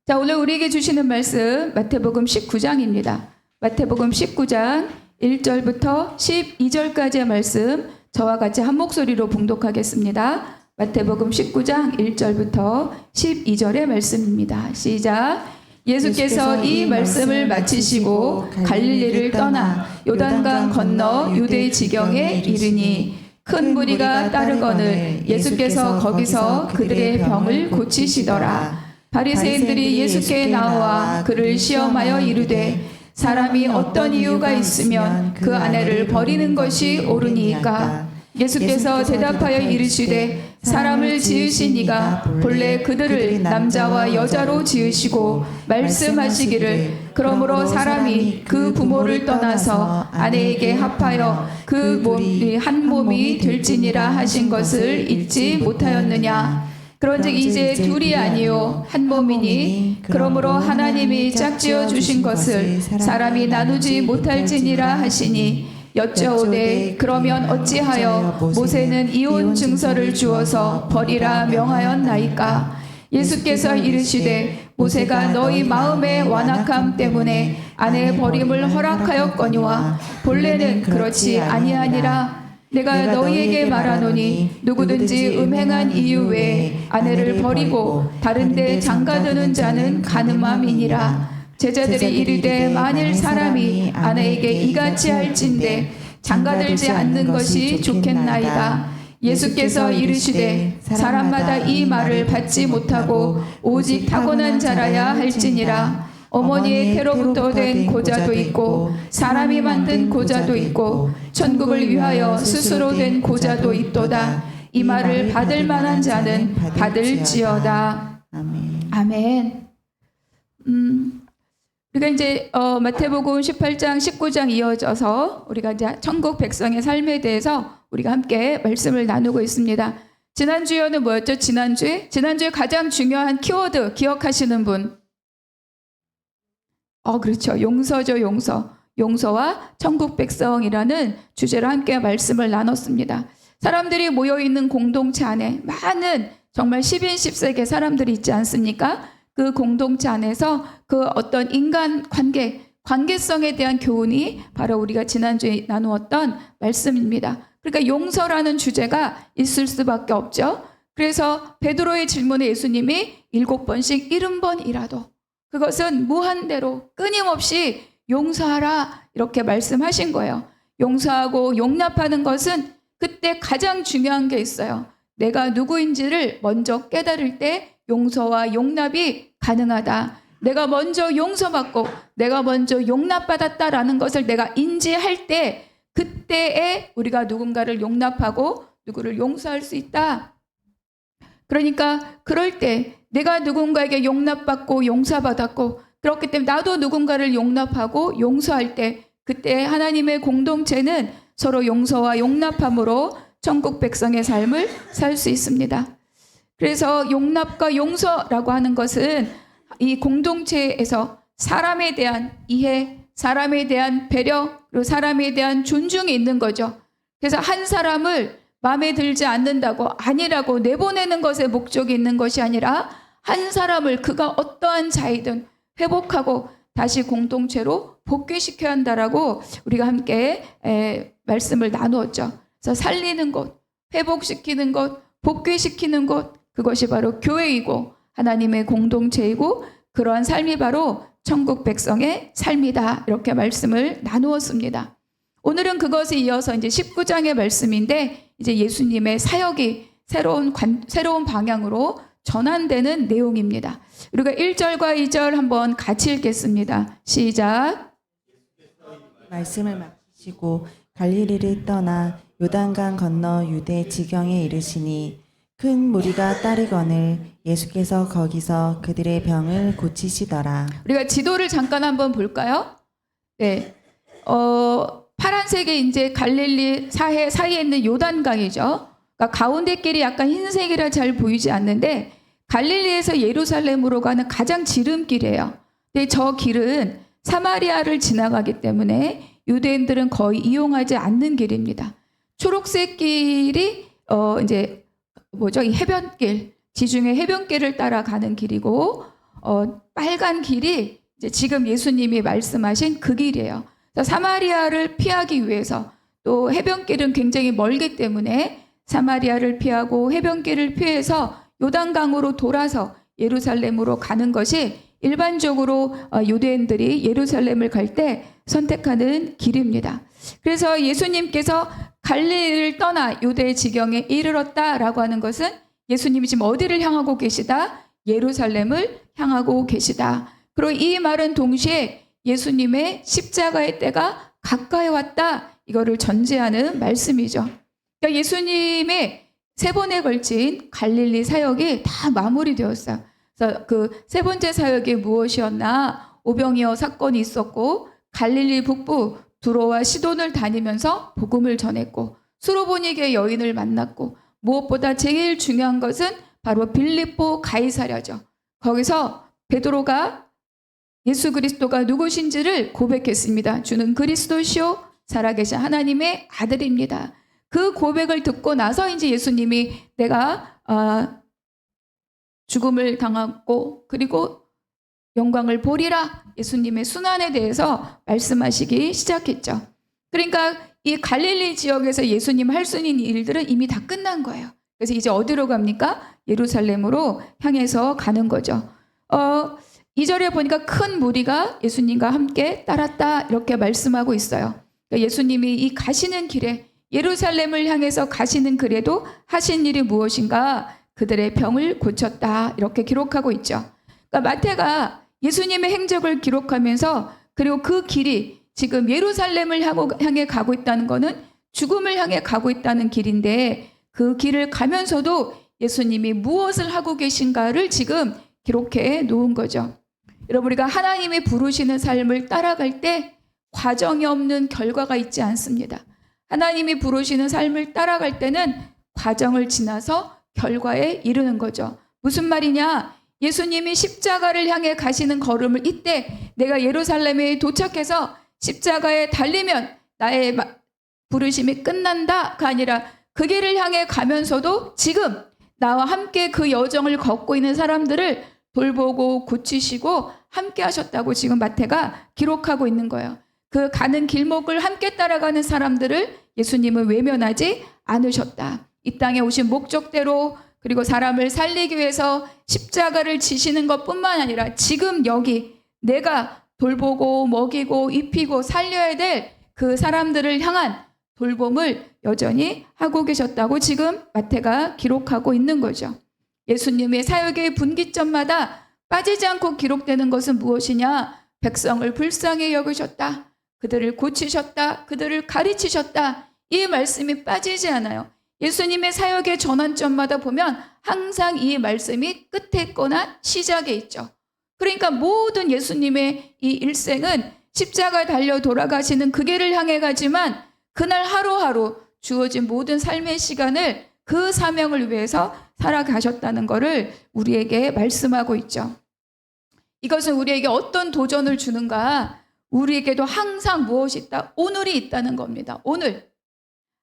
자, 오늘 우리에게 주시는 말씀 마태복음 19장입니다. 마태복음 19장 1절부터 12절까지의 말씀 저와 같이 한 목소리로 봉독하겠습니다. 마태복음 19장 1절부터 12절의 말씀입니다. 시작. 예수께서 이 말씀을 마치시고 갈릴리를 떠나 요단강 건너 유대 지경에 이르니 큰 무리가 따르거늘 예수께서 거기서 그들의 병을 고치시더라. 바리새인들이 예수께 나와 그를 시험하여 이르되 사람이 어떤 이유가 있으면 그 아내를 버리는 것이 옳으니까. 예수께서 대답하여 이르시되 사람을 지으신 이가 본래 그들을 남자와 여자로 지으시고 말씀하시기를 그러므로 사람이 그 부모를 떠나서 아내에게 합하여 그 몸이 한 몸이 될지니라 하신 것을 잊지 못하였느냐. 그런즉 이제 둘이 아니요 한 몸이니 그러므로 하나님이 짝지어 주신 것을 사람이 나누지 못할지니라 하시니 여쭤오되 그러면 어찌하여 모세는 이혼 증서를 주어서 버리라 명하였나이까. 예수께서 이르시되 모세가 너희 마음의 완악함 때문에 아내 버림을 허락하였거니와 본래는 그렇지 아니하니라. 내가 너희에게 말하노니 누구든지 음행한 이유 외에 아내를 버리고 다른 데 장가드는 자는 간음함이니라. 제자들이 이르되 만일 사람이 아내에게 이같이 할진대 장가들지 않는 것이 좋겠나이다. 예수께서 이르시되 사람마다 이 말을 받지 못하고 오직 타고난 자라야 할지니라. 어머니의 태로부터 된 고자도 있고 사람이 만든 고자도 있고 천국을 위하여 스스로 된 고자도 있도다. 이 말을 받을 만한 자는 받을지어다. 아멘. 우리가 이제 마태복음 18장 19장 이어져서 우리가 이제 천국 백성의 삶에 대해서 우리가 함께 말씀을 나누고 있습니다. 지난주에는 뭐였죠? 지난주에 가장 중요한 키워드 기억하시는 분? 그렇죠. 용서죠, 용서. 용서와 천국 백성이라는 주제로 함께 말씀을 나눴습니다. 사람들이 모여있는 공동체 안에 많은 정말 10인 10색의 사람들이 있지 않습니까? 그 공동체 안에서 그 어떤 인간 관계성에 대한 교훈이 바로 우리가 지난주에 나누었던 말씀입니다. 그러니까 용서라는 주제가 있을 수밖에 없죠. 그래서 베드로의 질문에 예수님이 7번씩 70번이라도 그것은 무한대로 끊임없이 용서하라 이렇게 말씀하신 거예요. 용서하고 용납하는 것은 그때 가장 중요한 게 있어요. 내가 누구인지를 먼저 깨달을 때 용서와 용납이 가능하다. 내가 먼저 용서받고 내가 먼저 용납받았다라는 것을 내가 인지할 때 그때에 우리가 누군가를 용납하고 누구를 용서할 수 있다. 그러니까 그럴 때 내가 누군가에게 용납받고 용서받았고 그렇기 때문에 나도 누군가를 용납하고 용서할 때 그때 하나님의 공동체는 서로 용서와 용납함으로 천국 백성의 삶을 살 수 있습니다. 그래서 용납과 용서라고 하는 것은 이 공동체에서 사람에 대한 이해, 사람에 대한 배려, 그리고 사람에 대한 존중이 있는 거죠. 그래서 한 사람을 마음에 들지 않는다고 아니라고 내보내는 것에 목적이 있는 것이 아니라 한 사람을 그가 어떠한 자이든 회복하고 다시 공동체로 복귀시켜야 한다라고 우리가 함께 말씀을 나누었죠. 그래서 살리는 것, 회복시키는 것, 복귀시키는 것 그것이 바로 교회이고 하나님의 공동체이고 그러한 삶이 바로 천국 백성의 삶이다. 이렇게 말씀을 나누었습니다. 오늘은 그것에 이어서 이제 19장의 말씀인데 이제 예수님의 사역이 새로운 방향으로 전환되는 내용입니다. 우리가 1절과 2절 한번 같이 읽겠습니다. 시작. 말씀을 마치시고 갈릴리를 떠나 요단강 건너 유대 지경에 이르시니 큰 무리가 따르거늘 예수께서 거기서 그들의 병을 고치시더라. 우리가 지도를 잠깐 한번 볼까요? 네. 파란색이 이제 갈릴리 사이에 있는 요단강이죠. 그러니까 가운데 길이 약간 흰색이라 잘 보이지 않는데 갈릴리에서 예루살렘으로 가는 가장 지름길이에요. 근데 저 길은 사마리아를 지나가기 때문에 유대인들은 거의 이용하지 않는 길입니다. 초록색 길이 이제 이 해변길, 지중해 해변길을 따라가는 길이고 빨간 길이 이제 지금 예수님이 말씀하신 그 길이에요. 그래서 사마리아를 피하기 위해서 또 해변길은 굉장히 멀기 때문에 사마리아를 피하고 해변길을 피해서 요단강으로 돌아서 예루살렘으로 가는 것이 일반적으로 유대인들이 예루살렘을 갈 때 선택하는 길입니다. 그래서 예수님께서 갈릴리를 떠나 유대 지경에 이르렀다라고 하는 것은 예수님이 지금 어디를 향하고 계시다? 예루살렘을 향하고 계시다. 그리고 이 말은 동시에 예수님의 십자가의 때가 가까이 왔다. 이거를 전제하는 말씀이죠. 그러니까 예수님의 3번에 걸친 갈릴리 사역이 다 마무리되었어요. 그래서 그 3번째 사역이 무엇이었나? 오병이어 사건이 있었고 갈릴리 북부 두로와 시돈을 다니면서 복음을 전했고 수로보니게 여인을 만났고 무엇보다 제일 중요한 것은 바로 빌립보 가이사랴죠. 거기서 베드로가 예수 그리스도가 누구신지를 고백했습니다. 주는 그리스도시요 살아계신 하나님의 아들입니다. 그 고백을 듣고 나서 이제 예수님이 내가 죽음을 당하고 그리고 영광을 보리라 예수님의 순환에 대해서 말씀하시기 시작했죠. 그러니까 이 갈릴리 지역에서 예수님 할 수 있는 일들은 이미 다 끝난 거예요. 그래서 이제 어디로 갑니까? 예루살렘으로 향해서 가는 거죠. 2절에 보니까 큰 무리가 예수님과 함께 따랐다 이렇게 말씀하고 있어요. 그러니까 예수님이 이 가시는 길에 예루살렘을 향해서 가시는 길에도 하신 일이 무엇인가? 그들의 병을 고쳤다 이렇게 기록하고 있죠. 그러니까 마태가 예수님의 행적을 기록하면서 그리고 그 길이 지금 예루살렘을 향해 가고 있다는 것은 죽음을 향해 가고 있다는 길인데 그 길을 가면서도 예수님이 무엇을 하고 계신가를 지금 기록해 놓은 거죠. 여러분 우리가 하나님이 부르시는 삶을 따라갈 때 과정이 없는 결과가 있지 않습니다. 하나님이 부르시는 삶을 따라갈 때는 과정을 지나서 결과에 이르는 거죠. 무슨 말이냐? 예수님이 십자가를 향해 가시는 걸음을 이때 내가 예루살렘에 도착해서 십자가에 달리면 나의 부르심이 끝난다가 아니라 그 길을 향해 가면서도 지금 나와 함께 그 여정을 걷고 있는 사람들을 돌보고 고치시고 함께 하셨다고 지금 마태가 기록하고 있는 거예요. 그 가는 길목을 함께 따라가는 사람들을 예수님은 외면하지 않으셨다. 이 땅에 오신 목적대로 그리고 사람을 살리기 위해서 십자가를 지시는 것뿐만 아니라 지금 여기 내가 돌보고 먹이고 입히고 살려야 될 그 사람들을 향한 돌봄을 여전히 하고 계셨다고 지금 마태가 기록하고 있는 거죠. 예수님의 사역의 분기점마다 빠지지 않고 기록되는 것은 무엇이냐? 백성을 불쌍히 여기셨다. 그들을 고치셨다. 그들을 가르치셨다. 이 말씀이 빠지지 않아요. 예수님의 사역의 전환점마다 보면 항상 이 말씀이 끝에 있거나 시작에 있죠. 그러니까 모든 예수님의 이 일생은 십자가 달려 돌아가시는 그 길을 향해 가지만 그날 하루하루 주어진 모든 삶의 시간을 그 사명을 위해서 살아가셨다는 것을 우리에게 말씀하고 있죠. 이것은 우리에게 어떤 도전을 주는가? 우리에게도 항상 무엇이 있다? 오늘이 있다는 겁니다. 오늘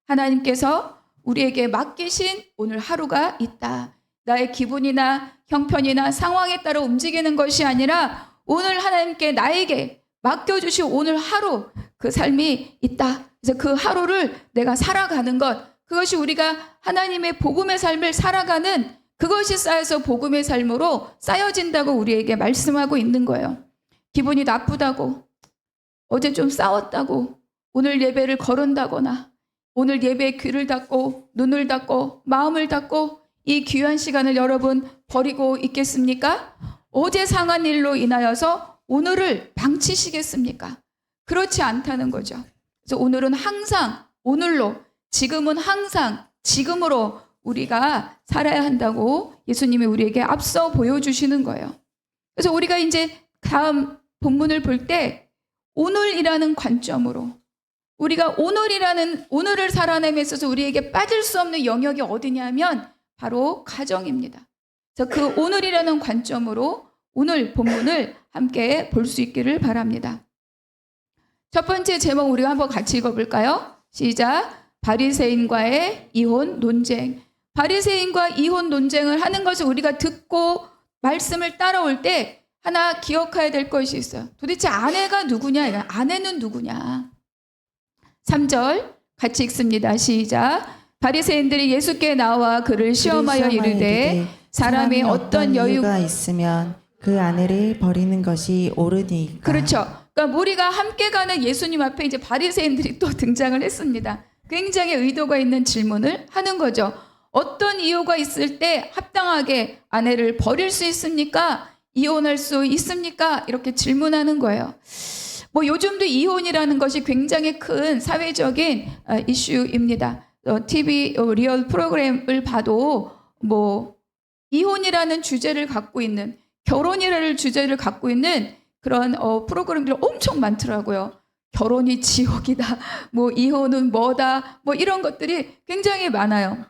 하나님께서 우리에게 맡기신 오늘 하루가 있다. 나의 기분이나 형편이나 상황에 따라 움직이는 것이 아니라 오늘 하나님께 나에게 맡겨주신 오늘 하루 그 삶이 있다. 그래서 그 하루를 내가 살아가는 것 그것이 우리가 하나님의 복음의 삶을 살아가는 그것이 쌓여서 복음의 삶으로 쌓여진다고 우리에게 말씀하고 있는 거예요. 기분이 나쁘다고 어제 좀 싸웠다고 오늘 예배를 거른다거나 오늘 예배에 귀를 닫고 눈을 닫고 마음을 닫고 이 귀한 시간을 여러분 버리고 있겠습니까? 어제 상한 일로 인하여서 오늘을 방치시겠습니까? 그렇지 않다는 거죠. 그래서 오늘은 항상 오늘로 지금은 항상 지금으로 우리가 살아야 한다고 예수님이 우리에게 앞서 보여주시는 거예요. 그래서 우리가 이제 다음 본문을 볼 때 오늘이라는 관점으로 우리가 오늘을 살아내면서 있어서 우리에게 빠질 수 없는 영역이 어디냐면 바로 가정입니다. 그래서 그 오늘이라는 관점으로 오늘 본문을 함께 볼 수 있기를 바랍니다. 첫 번째 제목 우리가 한번 같이 읽어볼까요? 시작. 바리새인과의 이혼 논쟁. 바리새인과 이혼 논쟁을 하는 것을 우리가 듣고 말씀을 따라올 때 하나 기억해야 될 것이 있어요. 도대체 아내가 누구냐? 아내는 누구냐? 3절 같이 읽습니다. 시작. 바리새인들이 예수께 나와 그를 시험하여 이르되 사람이 어떤 여유가 있으면 그 아내를 버리는 것이 옳으니까. 그렇죠. 그러니까 무리가 함께 가는 예수님 앞에 이제 바리새인들이 또 등장을 했습니다. 굉장히 의도가 있는 질문을 하는 거죠. 어떤 이유가 있을 때 합당하게 아내를 버릴 수 있습니까? 이혼할 수 있습니까? 이렇게 질문하는 거예요. 뭐 요즘도 이혼이라는 것이 굉장히 큰 사회적인 이슈입니다. TV 리얼 프로그램을 봐도 뭐 이혼이라는 주제를 갖고 있는, 결혼이라는 주제를 갖고 있는 그런 프로그램들이 엄청 많더라고요. 결혼이 지옥이다, 뭐 이혼은 뭐다, 뭐 이런 것들이 굉장히 많아요.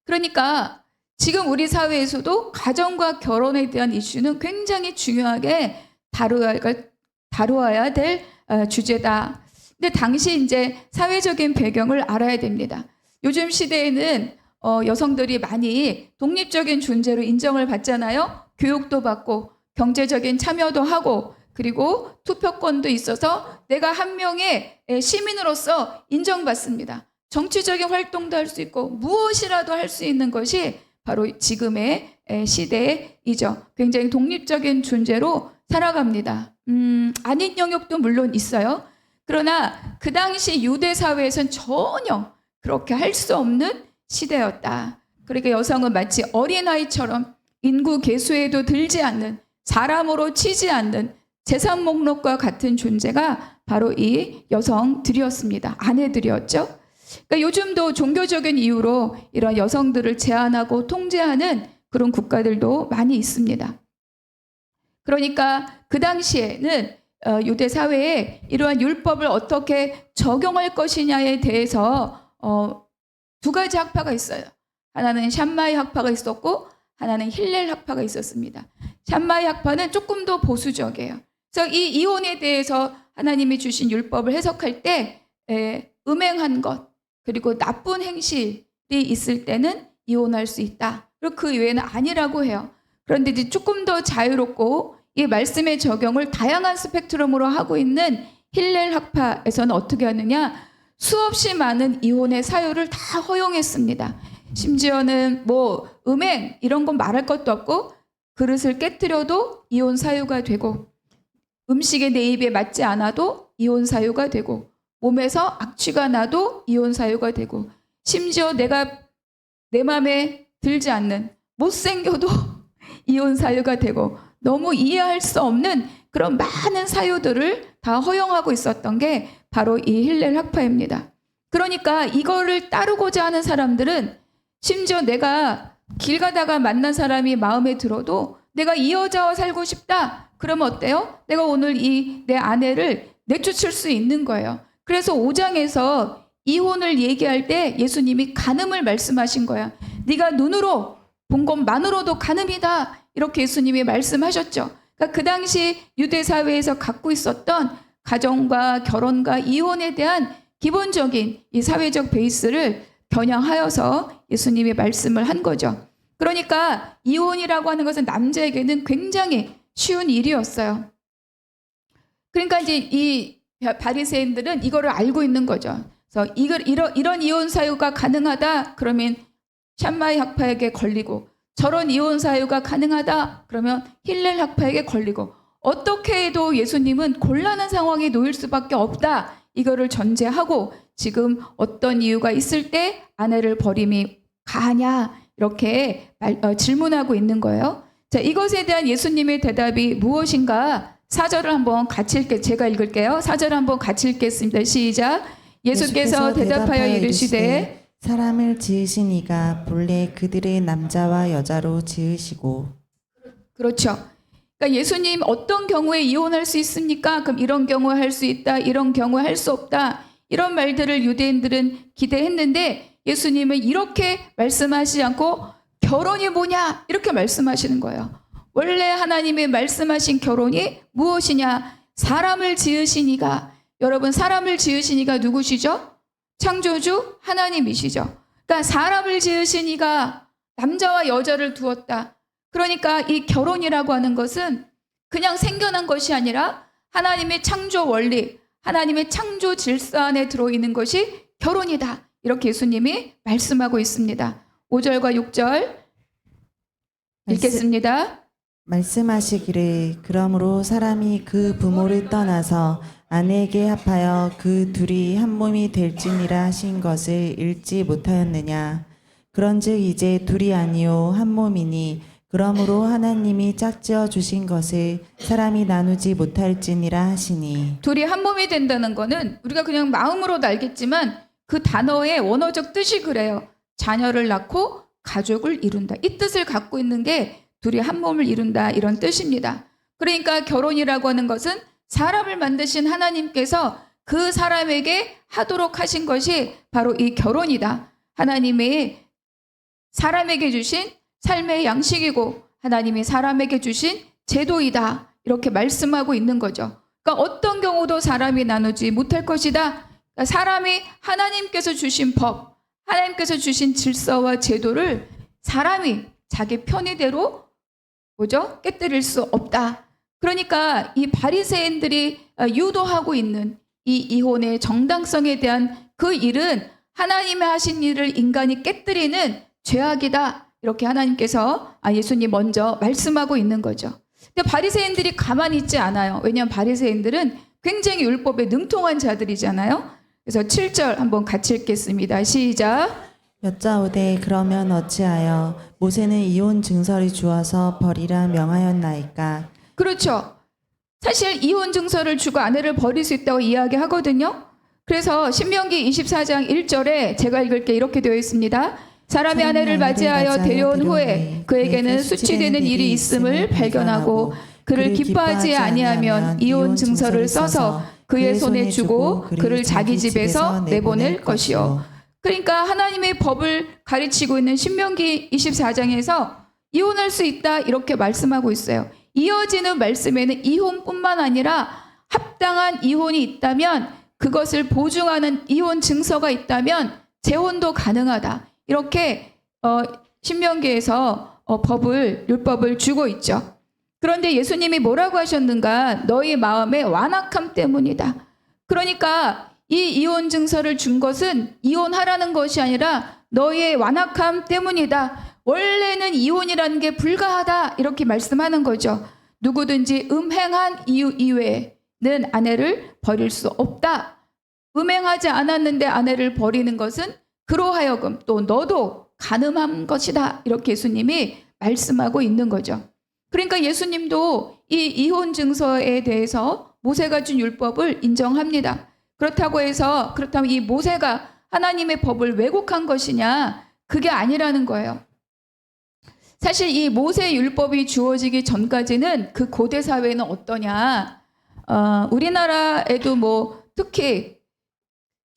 그러니까 지금 우리 사회에서도 가정과 결혼에 대한 이슈는 굉장히 중요하게 다루어야 될 주제다. 근데 당시 이제 사회적인 배경을 알아야 됩니다. 요즘 시대에는 여성들이 많이 독립적인 존재로 인정을 받잖아요. 교육도 받고 경제적인 참여도 하고 그리고 투표권도 있어서 내가 한 명의 시민으로서 인정받습니다. 정치적인 활동도 할 수 있고 무엇이라도 할 수 있는 것이 바로 지금의 시대이죠. 굉장히 독립적인 존재로 살아갑니다. 아닌 영역도 물론 있어요. 그러나 그 당시 유대 사회에서는 전혀 그렇게 할 수 없는 시대였다. 그러니까 여성은 마치 어린아이처럼 인구 계수에도 들지 않는, 사람으로 치지 않는 재산 목록과 같은 존재가 바로 이 여성들이었습니다. 아내들이었죠. 그러니까 요즘도 종교적인 이유로 이런 여성들을 제한하고 통제하는 그런 국가들도 많이 있습니다. 그러니까 그 당시에는 유대 사회에 이러한 율법을 어떻게 적용할 것이냐에 대해서 두 가지 학파가 있어요. 하나는 샴마이 학파가 있었고 하나는 힐렐 학파가 있었습니다. 샴마이 학파는 조금 더 보수적이에요. 그래서 이 이혼에 대해서 하나님이 주신 율법을 해석할 때 음행한 것 그리고 나쁜 행실이 있을 때는 이혼할 수 있다. 그리고 그 외에는 아니라고 해요. 그런데 이제 조금 더 자유롭고 이 말씀의 적용을 다양한 스펙트럼으로 하고 있는 힐렐 학파에서는 어떻게 하느냐? 수없이 많은 이혼의 사유를 다 허용했습니다. 심지어는 뭐 음행 이런 건 말할 것도 없고 그릇을 깨뜨려도 이혼 사유가 되고 음식이 내 입에 맞지 않아도 이혼 사유가 되고 몸에서 악취가 나도 이혼 사유가 되고 심지어 내가 내 마음에 들지 않는 못생겨도 이혼 사유가 되고 너무 이해할 수 없는 그런 많은 사유들을 다 허용하고 있었던 게 바로 이 힐렐 학파입니다. 그러니까 이거를 따르고자 하는 사람들은 심지어 내가 길 가다가 만난 사람이 마음에 들어도 내가 이 여자와 살고 싶다. 그러면 어때요? 내가 오늘 이 내 아내를 내쫓을 수 있는 거예요. 그래서 5장에서 이혼을 얘기할 때 예수님이 간음을 말씀하신 거야. 네가 눈으로 본 것만으로도 간음이다. 이렇게 예수님이 말씀하셨죠. 그러니까 그 당시 유대 사회에서 갖고 있었던 가정과 결혼과 이혼에 대한 기본적인 이 사회적 베이스를 겨냥하여서 예수님이 말씀을 한 거죠. 그러니까 이혼이라고 하는 것은 남자에게는 굉장히 쉬운 일이었어요. 그러니까 이제 이 바리새인들은 이거를 알고 있는 거죠. 그래서 이런 이혼 사유가 가능하다 그러면 샴마이 학파에게 걸리고 저런 이혼 사유가 가능하다 그러면 힐렐 학파에게 걸리고 어떻게 해도 예수님은 곤란한 상황에 놓일 수밖에 없다. 이거를 전제하고 지금 어떤 이유가 있을 때 아내를 버림이 가냐 이렇게 질문하고 있는 거예요. 자, 이것에 대한 예수님의 대답이 무엇인가? 4절을 한번 같이 제가 읽을게요. 4절 한번 같이 읽겠습니다. 시작. 예수께서 대답하여 이르시되 사람을 지으신 이가 본래 그들의 남자와 여자로 지으시고. 그렇죠. 그러니까 예수님 어떤 경우에 이혼할 수 있습니까? 그럼 이런 경우에 할 수 있다. 이런 경우에 할 수 없다. 이런 말들을 유대인들은 기대했는데 예수님은 이렇게 말씀하시지 않고 결혼이 뭐냐 이렇게 말씀하시는 거예요. 원래 하나님이 말씀하신 결혼이 무엇이냐? 사람을 지으신 이가, 여러분 사람을 지으신 이가 누구시죠? 창조주 하나님이시죠. 그러니까 사람을 지으신 이가 남자와 여자를 두었다. 그러니까 이 결혼이라고 하는 것은 그냥 생겨난 것이 아니라 하나님의 창조 원리, 하나님의 창조 질서 안에 들어있는 것이 결혼이다. 이렇게 예수님이 말씀하고 있습니다. 5절과 6절 읽겠습니다. 말씀하시기를 그러므로 사람이 그 부모를 떠나서 아내에게 합하여 그 둘이 한 몸이 될지니라 하신 것을 읽지 못하였느냐. 그런즉 이제 둘이 아니요 한 몸이니 그러므로 하나님이 짝지어 주신 것을 사람이 나누지 못할지니라 하시니. 둘이 한 몸이 된다는 거는 우리가 그냥 마음으로도 알겠지만 그 단어의 원어적 뜻이 그래요. 자녀를 낳고 가족을 이룬다. 이 뜻을 갖고 있는 게 둘이 한 몸을 이룬다 이런 뜻입니다. 그러니까 결혼이라고 하는 것은 사람을 만드신 하나님께서 그 사람에게 하도록 하신 것이 바로 이 결혼이다. 하나님의 사람에게 주신 삶의 양식이고 하나님이 사람에게 주신 제도이다. 이렇게 말씀하고 있는 거죠. 그러니까 어떤 경우도 사람이 나누지 못할 것이다. 그러니까 사람이 하나님께서 주신 법, 하나님께서 주신 질서와 제도를 사람이 자기 편의대로 깨뜨릴 수 없다. 그러니까 이 바리새인들이 유도하고 있는 이 이혼의 정당성에 대한 그 일은 하나님이 하신 일을 인간이 깨뜨리는 죄악이다. 이렇게 하나님께서 예수님 먼저 말씀하고 있는 거죠. 근데 바리새인들이 가만히 있지 않아요. 왜냐하면 바리새인들은 굉장히 율법에 능통한 자들이잖아요. 그래서 7절 한번 같이 읽겠습니다. 시작. 여짜오되 그러면 어찌하여 모세는 이혼 증서를 주어서 버리라 명하였나이까. 그렇죠. 사실 이혼 증서를 주고 아내를 버릴 수 있다고 이야기하거든요. 그래서 신명기 24장 1절에 제가 읽을 게 이렇게 되어 있습니다. 사람이 아내를 맞이하여 데려온 후에 그에게는 수치되는 일이 있음을 발견하고 그를 기뻐하지 아니하면 이혼 증서를 써서 그의 손에 주고 그를 자기 집에서 내보낼 것이요. 그러니까 하나님의 법을 가르치고 있는 신명기 24장에서 이혼할 수 있다 이렇게 말씀하고 있어요. 이어지는 말씀에는 이혼뿐만 아니라 합당한 이혼이 있다면 그것을 보증하는 이혼 증서가 있다면 재혼도 가능하다. 이렇게 신명기에서 율법을 주고 있죠. 그런데 예수님이 뭐라고 하셨는가? 너희 마음의 완악함 때문이다. 그러니까 이 이혼 증서를 준 것은 이혼하라는 것이 아니라 너희의 완악함 때문이다. 원래는 이혼이라는 게 불가하다. 이렇게 말씀하는 거죠. 누구든지 음행한 이유 이외에는 아내를 버릴 수 없다. 음행하지 않았는데 아내를 버리는 것은 그로 하여금 또 너도 간음한 것이다. 이렇게 예수님이 말씀하고 있는 거죠. 그러니까 예수님도 이 이혼 증서에 대해서 모세가 준 율법을 인정합니다. 그렇다면 이 모세가 하나님의 법을 왜곡한 것이냐? 그게 아니라는 거예요. 사실 이 모세 율법이 주어지기 전까지는 그 고대 사회는 어떠냐? 우리나라에도 특히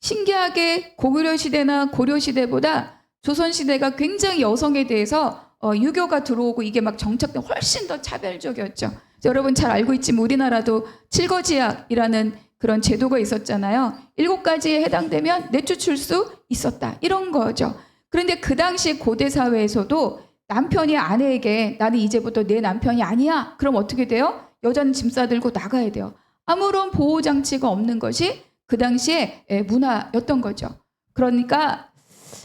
신기하게 고구려 시대나 고려 시대보다 조선 시대가 굉장히 여성에 대해서 유교가 들어오고 이게 막 정착된 훨씬 더 차별적이었죠. 여러분 잘 알고 있지만 우리나라도 칠거지약이라는 그런 제도가 있었잖아요. 7가지에 해당되면 내쫓을 수 있었다. 이런 거죠. 그런데 그 당시 고대 사회에서도 남편이 아내에게 나는 이제부터 내 남편이 아니야. 그럼 어떻게 돼요? 여자는 짐 싸들고 나가야 돼요. 아무런 보호장치가 없는 것이 그 당시의 문화였던 거죠. 그러니까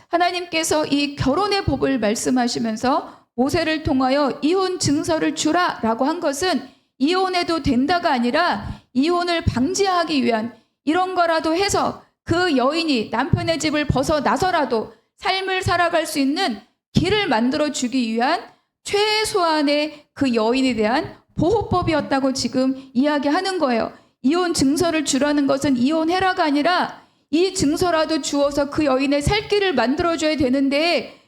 하나님께서 이 결혼의 법을 말씀하시면서 모세를 통하여 이혼 증서를 주라라고 한 것은 이혼해도 된다가 아니라 이혼을 방지하기 위한 이런 거라도 해서 그 여인이 남편의 집을 벗어나서라도 삶을 살아갈 수 있는 길을 만들어 주기 위한 최소한의 그 여인에 대한 보호법이었다고 지금 이야기하는 거예요. 이혼 증서를 주라는 것은 이혼해라가 아니라 이 증서라도 주어서 그 여인의 살 길을 만들어줘야 되는데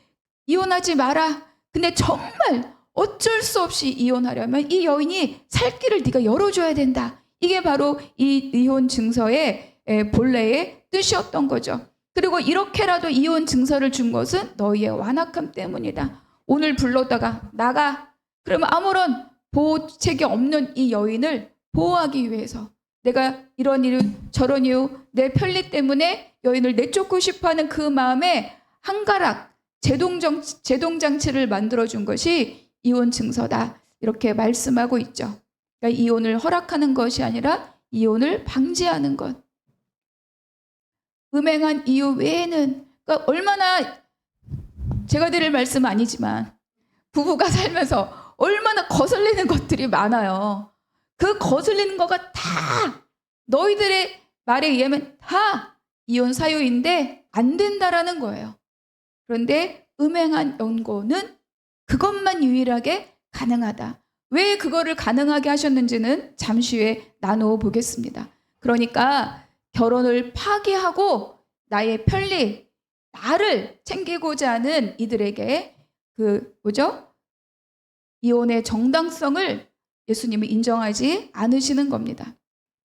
이혼하지 마라. 근데 정말 어쩔 수 없이 이혼하려면 이 여인이 살 길을 네가 열어줘야 된다. 이게 바로 이 이혼 증서의 본래의 뜻이었던 거죠. 그리고 이렇게라도 이혼 증서를 준 것은 너희의 완악함 때문이다. 오늘 불렀다가 나가. 그러면 아무런 보호책이 없는 이 여인을 보호하기 위해서 내가 이런 이유 저런 이유 내 편리 때문에 여인을 내쫓고 싶어하는 그 마음에 한가락 제동장치를 만들어준 것이 이혼 증서다. 이렇게 말씀하고 있죠. 그러니까 이혼을 허락하는 것이 아니라 이혼을 방지하는 것. 음행한 이유 외에는, 그러니까 얼마나, 제가 드릴 말씀은 아니지만 부부가 살면서 얼마나 거슬리는 것들이 많아요. 그 거슬리는 거가 다 너희들의 말에 의하면 다 이혼 사유인데 안 된다라는 거예요. 그런데 음행한 연고는 그것만 유일하게 가능하다. 왜 그거를 가능하게 하셨는지는 잠시 후에 나누어 보겠습니다. 그러니까 결혼을 파기하고 나의 편리, 나를 챙기고자 하는 이들에게 이혼의 정당성을 예수님이 인정하지 않으시는 겁니다.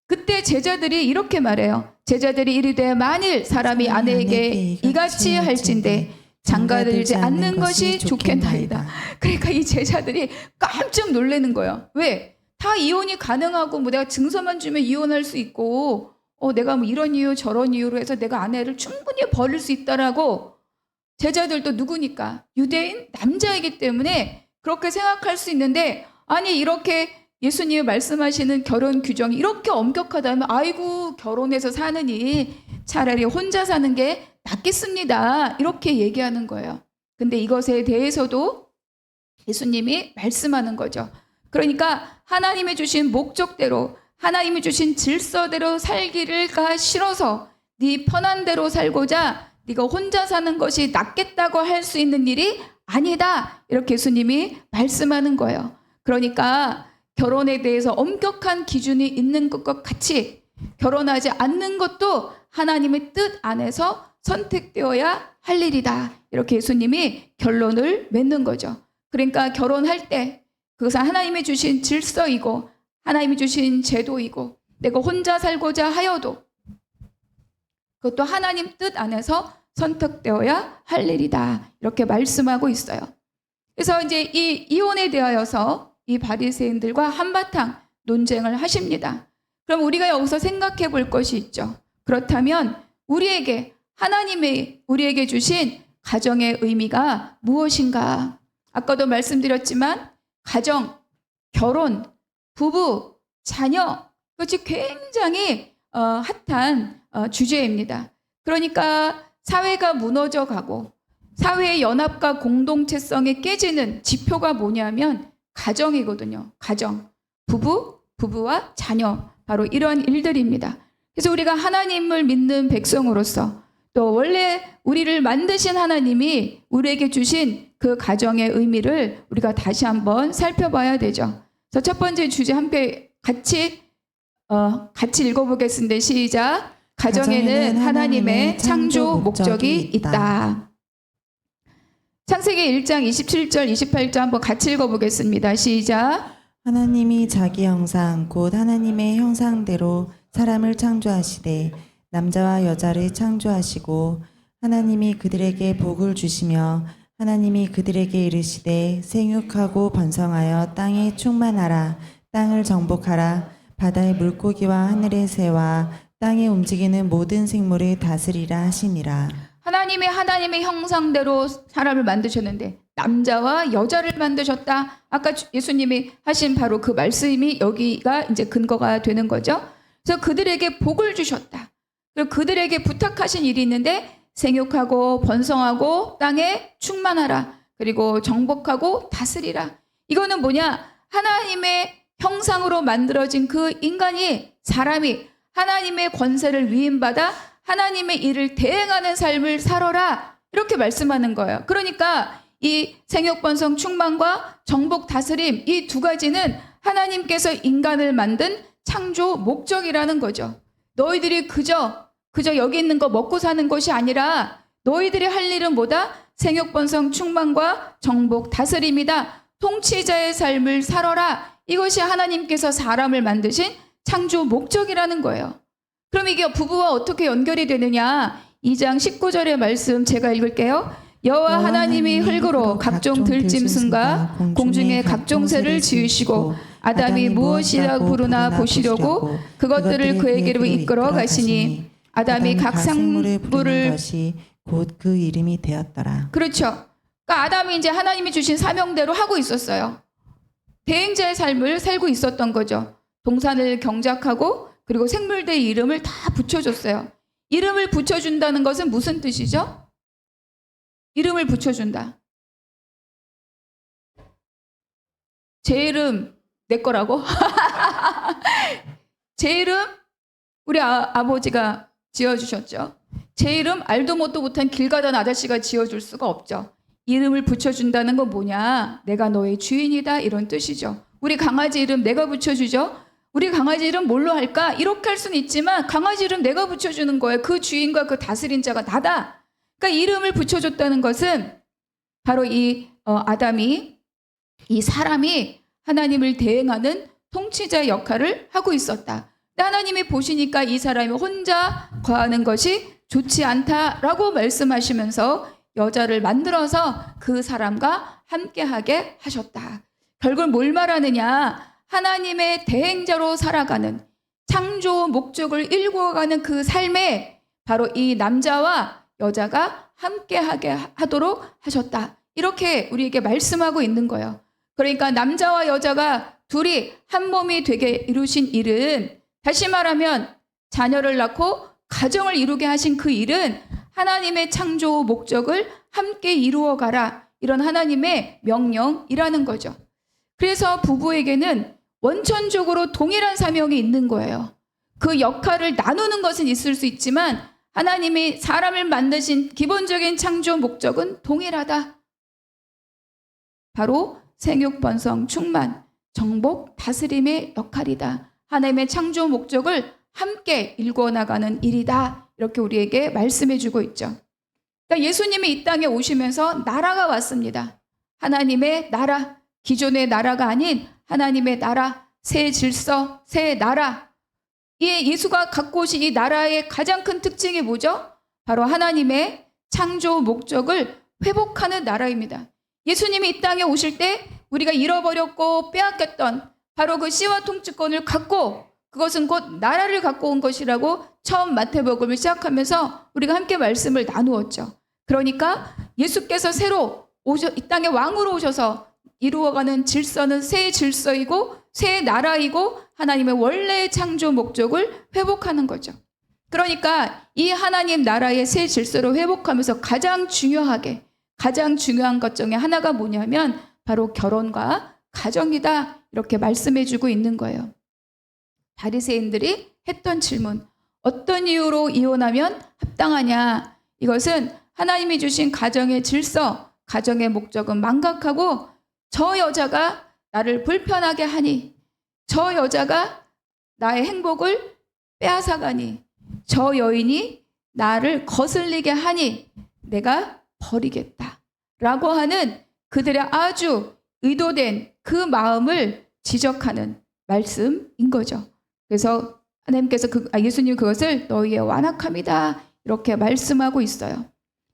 그때 제자들이 이렇게 말해요. 제자들이 이르되 만일 사람이 아내에게 이같이 할진대 장가들지 않는 것이 좋겠나이다. 그러니까 이 제자들이 깜짝 놀라는 거예요. 왜? 다 이혼이 가능하고 뭐 내가 증서만 주면 이혼할 수 있고 내가 뭐 이런 이유 저런 이유로 해서 내가 아내를 충분히 버릴 수 있다라고. 제자들도 누구니까? 유대인 남자이기 때문에 그렇게 생각할 수 있는데, 아니 이렇게 예수님이 말씀하시는 결혼 규정이 이렇게 엄격하다면 아이고 결혼해서 사느니 차라리 혼자 사는 게 낫겠습니다. 이렇게 얘기하는 거예요. 근데 이것에 대해서도 예수님이 말씀하는 거죠. 그러니까 하나님이 주신 목적대로, 하나님이 주신 질서대로 살기가 싫어서 네 편한 대로 살고자 네가 혼자 사는 것이 낫겠다고 할 수 있는 일이 아니다. 이렇게 예수님이 말씀하는 거예요. 그러니까 결혼에 대해서 엄격한 기준이 있는 것과 같이 결혼하지 않는 것도 하나님의 뜻 안에서 선택되어야 할 일이다. 이렇게 예수님이 결론을 맺는 거죠. 그러니까 결혼할 때 그것은 하나님이 주신 질서이고 하나님이 주신 제도이고 내가 혼자 살고자 하여도 그것도 하나님 뜻 안에서 선택되어야 할 일이다. 이렇게 말씀하고 있어요. 그래서 이제 이 이혼에 대하여서 이 바리새인들과 한바탕 논쟁을 하십니다. 그럼 우리가 여기서 생각해 볼 것이 있죠. 그렇다면 우리에게 하나님의 우리에게 주신 가정의 의미가 무엇인가? 아까도 말씀드렸지만 가정, 결혼, 부부, 자녀, 그것이 굉장히 핫한 주제입니다. 그러니까 사회가 무너져 가고 사회의 연합과 공동체성이 깨지는 지표가 뭐냐면 가정이거든요. 가정, 부부와 자녀, 바로 이러한 일들입니다. 그래서 우리가 하나님을 믿는 백성으로서 또 원래 우리를 만드신 하나님이 우리에게 주신 그 가정의 의미를 우리가 다시 한번 살펴봐야 되죠. 그래서 첫 번째 주제 함께 같이 읽어보겠습니다. 시작. 가정에는 하나님의 창조 목적이 있다. 창세기 1장 27절 28절 한번 같이 읽어보겠습니다. 시작. 하나님이 자기 형상 곧 하나님의 형상대로 사람을 창조하시되 남자와 여자를 창조하시고 하나님이 그들에게 복을 주시며 하나님이 그들에게 이르시되 생육하고 번성하여 땅에 충만하라 땅을 정복하라 바다의 물고기와 하늘의 새와 땅에 움직이는 모든 생물을 다스리라 하시니라. 하나님의 형상대로 사람을 만드셨는데 남자와 여자를 만드셨다. 아까 예수님이 하신 바로 그 말씀이 여기가 이제 근거가 되는 거죠. 그래서 그들에게 복을 주셨다. 그리고 그들에게 부탁하신 일이 있는데 생육하고 번성하고 땅에 충만하라. 그리고 정복하고 다스리라. 이거는 뭐냐? 하나님의 형상으로 만들어진 그 인간이 사람이 하나님의 권세를 위임받아 하나님의 일을 대행하는 삶을 살아라. 이렇게 말씀하는 거예요. 그러니까 이 생육 번성 충만과 정복 다스림 이 두 가지는 하나님께서 인간을 만든 창조 목적이라는 거죠. 너희들이 그저 여기 있는 거 먹고 사는 것이 아니라 너희들이 할 일은 뭐다? 생육 번성 충만과 정복 다스림이다. 통치자의 삶을 살아라. 이것이 하나님께서 사람을 만드신 창조 목적이라는 거예요. 그럼 이게 부부와 어떻게 연결이 되느냐? 2장 19절의 말씀 제가 읽을게요. 여호와 하나님이 흙으로 각종 들짐승과 공중의 각종 새를 지으시고 아담이 무엇이라고 부르나 보시려고 그것들을 그에게로 이끌어 가시니 아담이 각 생물을 부르는 것이 곧 그 이름이 되었더라. 그렇죠. 그러니까 아담이 이제 하나님이 주신 사명대로 하고 있었어요. 대행자의 삶을 살고 있었던 거죠. 동산을 경작하고 그리고 생물대의 이름을 다 붙여줬어요. 이름을 붙여준다는 것은 무슨 뜻이죠? 이름을 붙여준다. 제 이름 내 거라고? 제 이름 우리 아버지가 지어주셨죠. 제 이름 알도 뭣도 못한 길 가던 아저씨가 지어줄 수가 없죠. 이름을 붙여준다는 건 뭐냐? 내가 너의 주인이다 이런 뜻이죠. 우리 강아지 이름 내가 붙여주죠. 우리 강아지 이름 뭘로 할까? 이렇게 할 수는 있지만 강아지 이름 내가 붙여주는 거예요. 그 주인과 그 다스린 자가 나다. 그러니까 이름을 붙여줬다는 것은 바로 이 아담이 이 사람이 하나님을 대행하는 통치자의 역할을 하고 있었다. 근데 하나님이 보시니까 이 사람이 혼자 거하는 것이 좋지 않다라고 말씀하시면서 여자를 만들어서 그 사람과 함께하게 하셨다. 결국 뭘 말하느냐? 하나님의 대행자로 살아가는 창조 목적을 일구어가는 그 삶에 바로 이 남자와 여자가 함께하게 하도록 하셨다. 이렇게 우리에게 말씀하고 있는 거예요. 그러니까 남자와 여자가 둘이 한 몸이 되게 이루신 일은, 다시 말하면 자녀를 낳고 가정을 이루게 하신 그 일은 하나님의 창조 목적을 함께 이루어 가라, 이런 하나님의 명령이라는 거죠. 그래서 부부에게는 원천적으로 동일한 사명이 있는 거예요. 그 역할을 나누는 것은 있을 수 있지만 하나님이 사람을 만드신 기본적인 창조 목적은 동일하다. 바로 생육, 번성, 충만, 정복, 다스림의 역할이다. 하나님의 창조 목적을 함께 일구어 나가는 일이다. 이렇게 우리에게 말씀해 주고 있죠. 그러니까 예수님이 이 땅에 오시면서 나라가 왔습니다. 하나님의 나라, 기존의 나라가 아닌 하나님의 나라, 새 질서, 새 나라. 이 예수가 갖고 오신 이 나라의 가장 큰 특징이 뭐죠? 바로 하나님의 창조 목적을 회복하는 나라입니다. 예수님이 이 땅에 오실 때 우리가 잃어버렸고 빼앗겼던 바로 그 씨와 통치권을 갖고, 그것은 곧 나라를 갖고 온 것이라고 처음 마태복음을 시작하면서 우리가 함께 말씀을 나누었죠. 그러니까 예수께서 새로 이 땅에 왕으로 오셔서 이루어가는 질서는 새 질서이고 새 나라이고 하나님의 원래의 창조 목적을 회복하는 거죠. 그러니까 이 하나님 나라의 새 질서를 회복하면서 가장 중요한 것 중에 하나가 뭐냐면 바로 결혼과 가정이다, 이렇게 말씀해 주고 있는 거예요. 바리새인들이 했던 질문, 어떤 이유로 이혼하면 합당하냐? 이것은 하나님이 주신 가정의 질서, 가정의 목적은 망각하고 저 여자가 나를 불편하게 하니, 저 여자가 나의 행복을 빼앗아가니, 저 여인이 나를 거슬리게 하니 내가 버리겠다 라고 하는 그들의 아주 의도된 그 마음을 지적하는 말씀인 거죠. 그래서 하나님께서 예수님 그것을 너희의 완악함이다, 이렇게 말씀하고 있어요.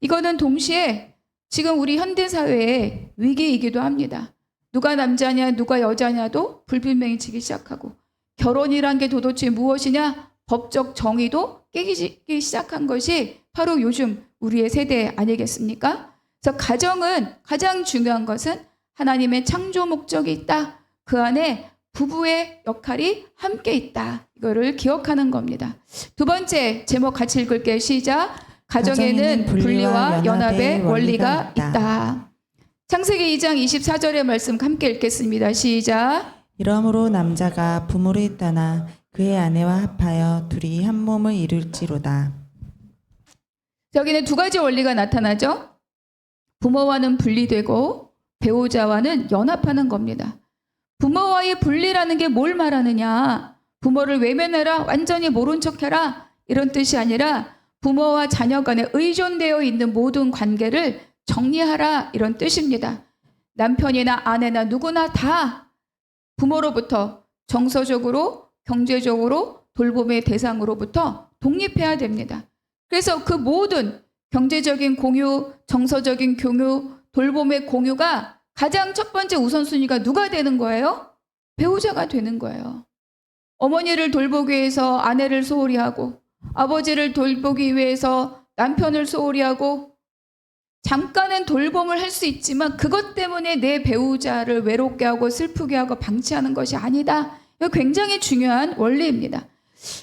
이거는 동시에 지금 우리 현대사회의 위기이기도 합니다. 누가 남자냐 누가 여자냐도 불분명해지기 시작하고, 결혼이란 게 도대체 무엇이냐, 법적 정의도 깨기 시작한 것이 바로 요즘 우리의 세대 아니겠습니까? 그래서 가정은 가장 중요한 것은 하나님의 창조 목적이 있다. 그 안에 부부의 역할이 함께 있다. 이거를 기억하는 겁니다. 두 번째 제목 같이 읽을게요. 시작. 가정에는 분리와 연합의 원리가 있다. 창세기 2장 24절의 말씀 함께 읽겠습니다. 시작. 이러므로 남자가 부모를 떠나 그의 아내와 합하여 둘이 한 몸을 이룰지로다. 여기는 두 가지 원리가 나타나죠. 부모와는 분리되고 배우자와는 연합하는 겁니다. 부모와의 분리라는 게 뭘 말하느냐? 부모를 외면해라, 완전히 모른 척해라, 이런 뜻이 아니라 부모와 자녀 간에 의존되어 있는 모든 관계를 정리하라, 이런 뜻입니다. 남편이나 아내나 누구나 다 부모로부터 정서적으로, 경제적으로, 돌봄의 대상으로부터 독립해야 됩니다. 그래서 그 모든 경제적인 공유, 정서적인 공유, 돌봄의 공유가 가장 첫 번째 우선순위가 누가 되는 거예요? 배우자가 되는 거예요. 어머니를 돌보기 위해서 아내를 소홀히 하고, 아버지를 돌보기 위해서 남편을 소홀히 하고, 잠깐은 돌봄을 할 수 있지만 그것 때문에 내 배우자를 외롭게 하고 슬프게 하고 방치하는 것이 아니다. 이거 굉장히 중요한 원리입니다.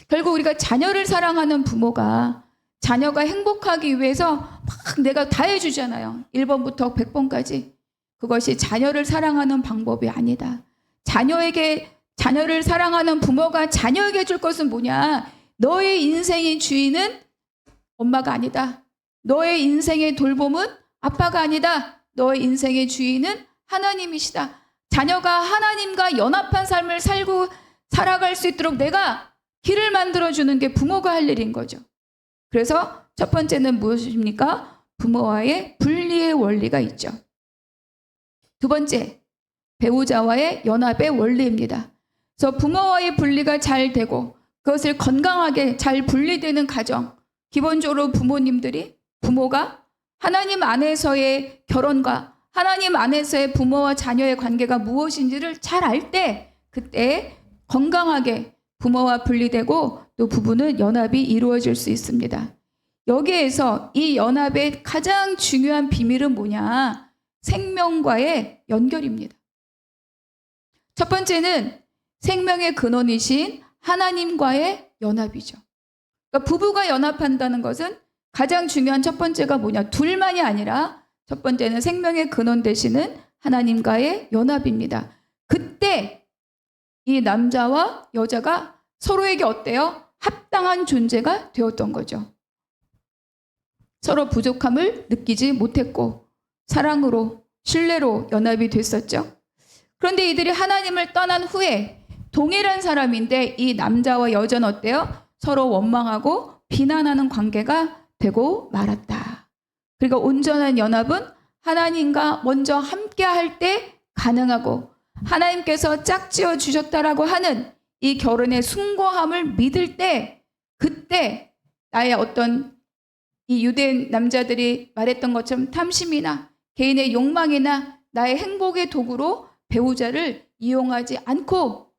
결국 우리가 자녀를 사랑하는 부모가 자녀가 행복하기 위해서 막 내가 다 해주잖아요. 1번부터 100번까지. 그것이 자녀를 사랑하는 방법이 아니다. 자녀를 사랑하는 부모가 자녀에게 줄 것은 뭐냐? 너의 인생의 주인은 엄마가 아니다. 너의 인생의 돌봄은 아빠가 아니다. 너의 인생의 주인은 하나님이시다. 자녀가 하나님과 연합한 삶을 살아갈 수 있도록 내가 길을 만들어주는 게 부모가 할 일인 거죠. 그래서 첫 번째는 무엇입니까? 부모와의 분리의 원리가 있죠. 두 번째, 배우자와의 연합의 원리입니다. 그래서 부모와의 분리가 잘 되고 그것을 건강하게 잘 분리되는 가정, 기본적으로 부모가 하나님 안에서의 결혼과 하나님 안에서의 부모와 자녀의 관계가 무엇인지를 잘 알 때 그때 건강하게 부모와 분리되고 또 부부는 연합이 이루어질 수 있습니다. 여기에서 이 연합의 가장 중요한 비밀은 뭐냐? 생명과의 연결입니다. 첫 번째는 생명의 근원이신 하나님과의 연합이죠. 그러니까 부부가 연합한다는 것은 가장 중요한 첫 번째가 뭐냐? 둘만이 아니라 첫 번째는 생명의 근원 되시는 하나님과의 연합입니다. 그때 이 남자와 여자가 서로에게 어때요? 합당한 존재가 되었던 거죠. 서로 부족함을 느끼지 못했고 사랑으로, 신뢰로 연합이 됐었죠. 그런데 이들이 하나님을 떠난 후에 동일한 사람인데 이 남자와 여자는 어때요? 서로 원망하고 비난하는 관계가 되고 말았다. 그리고 온전한 연합은 하나님과 먼저 함께 할 때 가능하고 하나님께서 짝지어 주셨다라고 하는 이 결혼의 숭고함을 믿을 때 그때 나의 어떤 이 유대인 남자들이 말했던 것처럼 탐심이나 개인의 욕망이나 나의 행복의 도구로 배우자를 이용하지 않고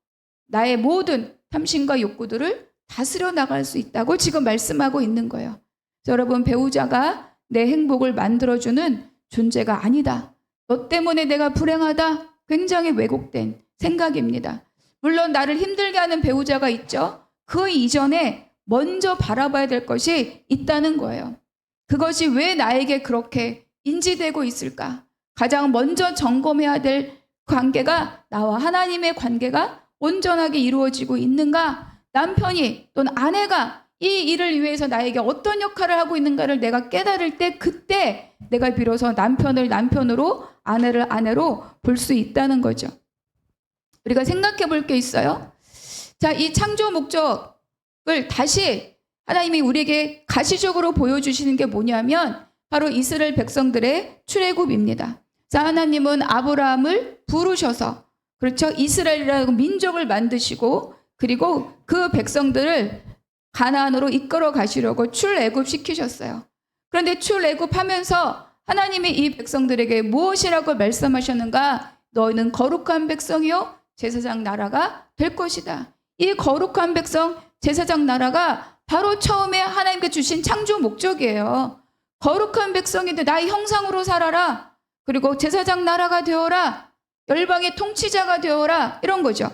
나의 모든 탐심과 욕구들을 다스려 나갈 수 있다고 지금 말씀하고 있는 거예요. 여러분, 배우자가 내 행복을 만들어주는 존재가 아니다. 너 때문에 내가 불행하다. 굉장히 왜곡된 생각입니다. 물론 나를 힘들게 하는 배우자가 있죠. 그 이전에 먼저 바라봐야 될 것이 있다는 거예요. 그것이 왜 나에게 그렇게 인지되고 있을까? 가장 먼저 점검해야 될 관계가 나와 하나님의 관계가 온전하게 이루어지고 있는가? 남편이 또는 아내가 이 일을 위해서 나에게 어떤 역할을 하고 있는가를 내가 깨달을 때 그때 내가 비로소 남편을 남편으로 아내를 아내로 볼 수 있다는 거죠. 우리가 생각해 볼 게 있어요. 자, 이 창조 목적을 다시 하나님이 우리에게 가시적으로 보여주시는 게 뭐냐면 바로 이스라엘 백성들의 출애굽입니다. 자, 하나님은 아브라함을 부르셔서 그렇죠? 이스라엘이라는 민족을 만드시고 그리고 그 백성들을 가나안으로 이끌어 가시려고 출애굽 시키셨어요. 그런데 출애굽하면서 하나님이 이 백성들에게 무엇이라고 말씀하셨는가? 너희는 거룩한 백성이요 제사장 나라가 될 것이다. 이 거룩한 백성 제사장 나라가 바로 처음에 하나님께 주신 창조 목적이에요. 거룩한 백성인데 나의 형상으로 살아라. 그리고 제사장 나라가 되어라. 열방의 통치자가 되어라. 이런 거죠.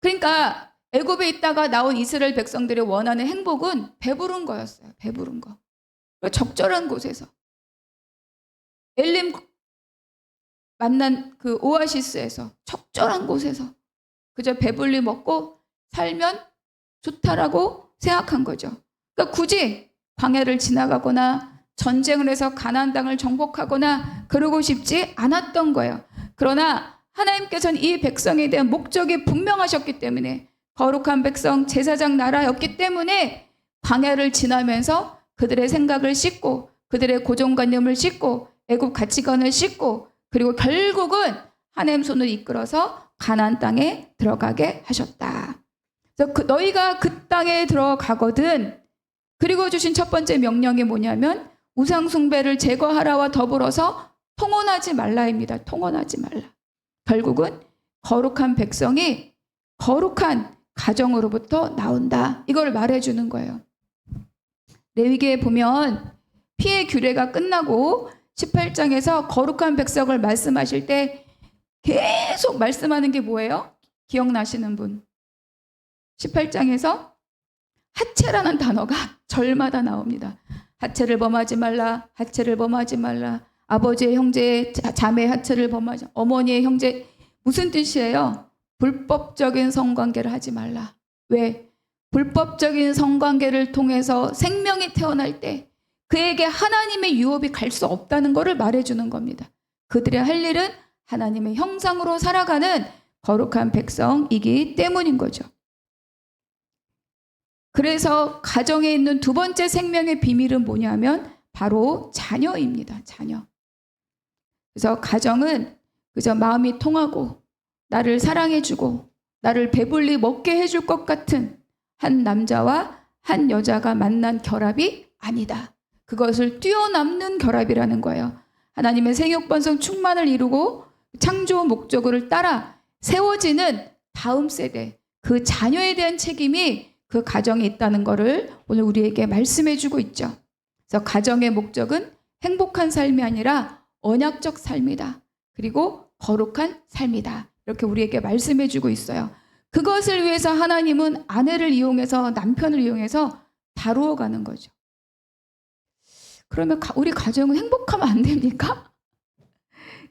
그러니까 애굽에 있다가 나온 이스라엘 백성들이 원하는 행복은 배부른 거였어요. 배부른 거. 적절한 곳에서. 엘림 만난 그 오아시스에서 적절한 곳에서 그저 배불리 먹고 살면 좋다라고 생각한 거죠. 그러니까 굳이 광야를 지나가거나 전쟁을 해서 가나안 땅을 정복하거나 그러고 싶지 않았던 거예요. 그러나 하나님께서는 이 백성에 대한 목적이 분명하셨기 때문에 거룩한 백성 제사장 나라였기 때문에 광야를 지나면서 그들의 생각을 씻고 그들의 고정관념을 씻고 애굽 가치관을 씻고 그리고 결국은 하나님 손을 이끌어서 가나안 땅에 들어가게 하셨다. 그래서 너희가 그 땅에 들어가거든. 그리고 주신 첫 번째 명령이 뭐냐면 우상 숭배를 제거하라와 더불어서 통혼하지 말라입니다. 통혼하지 말라. 결국은 거룩한 백성이 거룩한 가정으로부터 나온다. 이걸 말해주는 거예요. 레위기에 보면 피의 규례가 끝나고 18장에서 거룩한 백성을 말씀하실 때 계속 말씀하는 게 뭐예요? 기억나시는 분? 18장에서 하체라는 단어가 절마다 나옵니다. 하체를 범하지 말라, 하체를 범하지 말라. 아버지의 형제의 자매의 하체를 범하지, 어머니의 형제. 무슨 뜻이에요? 불법적인 성관계를 하지 말라. 왜? 불법적인 성관계를 통해서 생명이 태어날 때 그에게 하나님의 유업이 갈 수 없다는 것을 말해주는 겁니다. 그들의 할 일은 하나님의 형상으로 살아가는 거룩한 백성이기 때문인 거죠. 그래서 가정에 있는 두 번째 생명의 비밀은 뭐냐면 바로 자녀입니다. 자녀. 그래서 가정은 그저 마음이 통하고 나를 사랑해주고 나를 배불리 먹게 해줄 것 같은 한 남자와 한 여자가 만난 결합이 아니다. 그것을 뛰어넘는 결합이라는 거예요. 하나님의 생육번성 충만을 이루고 창조 목적을 따라 세워지는 다음 세대, 그 자녀에 대한 책임이 그 가정에 있다는 것을 오늘 우리에게 말씀해 주고 있죠. 그래서 가정의 목적은 행복한 삶이 아니라 언약적 삶이다. 그리고 거룩한 삶이다. 이렇게 우리에게 말씀해 주고 있어요. 그것을 위해서 하나님은 아내를 이용해서 남편을 이용해서 다루어 가는 거죠. 그러면 우리 가정은 행복하면 안 됩니까?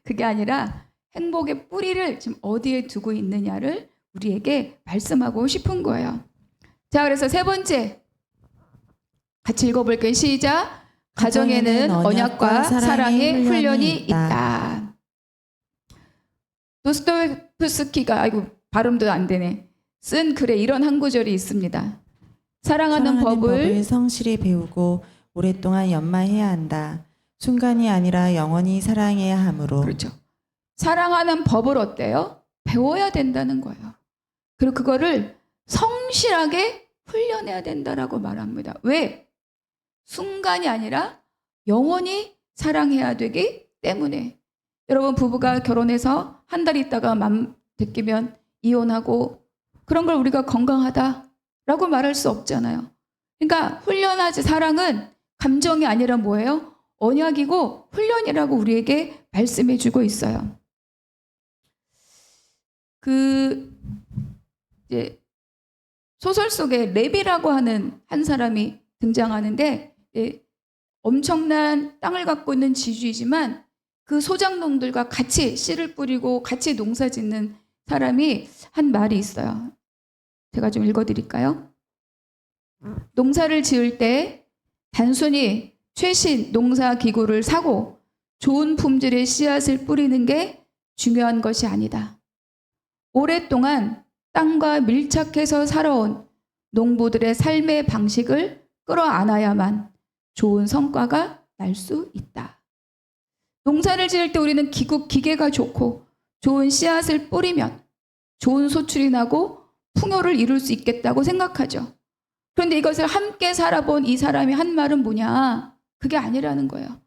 그게 아니라 행복의 뿌리를 지금 어디에 두고 있느냐를 우리에게 말씀하고 싶은 거예요. 자, 그래서 세 번째 같이 읽어볼게요. 시작. 가정에는 언약과 사랑의 훈련이 있다. 도스토옙스키가, 아이고 발음도 안 되네, 쓴 글에 이런 한 구절이 있습니다. 사랑하는 법을 성실히 배우고 오랫동안 연마해야 한다. 순간이 아니라 영원히 사랑해야 하므로. 그렇죠. 사랑하는 법을 어때요? 배워야 된다는 거예요. 그리고 그거를 성실하게 훈련해야 된다라고 말합니다. 왜? 순간이 아니라 영원히 사랑해야 되기 때문에. 여러분, 부부가 결혼해서 한 달 있다가 맘 데끼면 이혼하고 그런 걸 우리가 건강하다라고 말할 수 없잖아요. 그러니까 훈련하지, 사랑은 감정이 아니라 뭐예요? 언약이고 훈련이라고 우리에게 말씀해 주고 있어요. 이제 소설 속에 렙이라고 하는 한 사람이 등장하는데, 엄청난 땅을 갖고 있는 지주이지만 그 소작농들과 같이 씨를 뿌리고 같이 농사 짓는 사람이 한 말이 있어요. 제가 좀 읽어드릴까요? 농사를 지을 때 단순히 최신 농사 기구를 사고 좋은 품질의 씨앗을 뿌리는 게 중요한 것이 아니다. 오랫동안 땅과 밀착해서 살아온 농부들의 삶의 방식을 끌어안아야만 좋은 성과가 날 수 있다. 농사를 지을 때 우리는 기계가 좋고 좋은 씨앗을 뿌리면 좋은 소출이 나고 풍요를 이룰 수 있겠다고 생각하죠. 그런데 이것을 함께 살아본 이 사람이 한 말은 뭐냐? 그게 아니라는 거예요.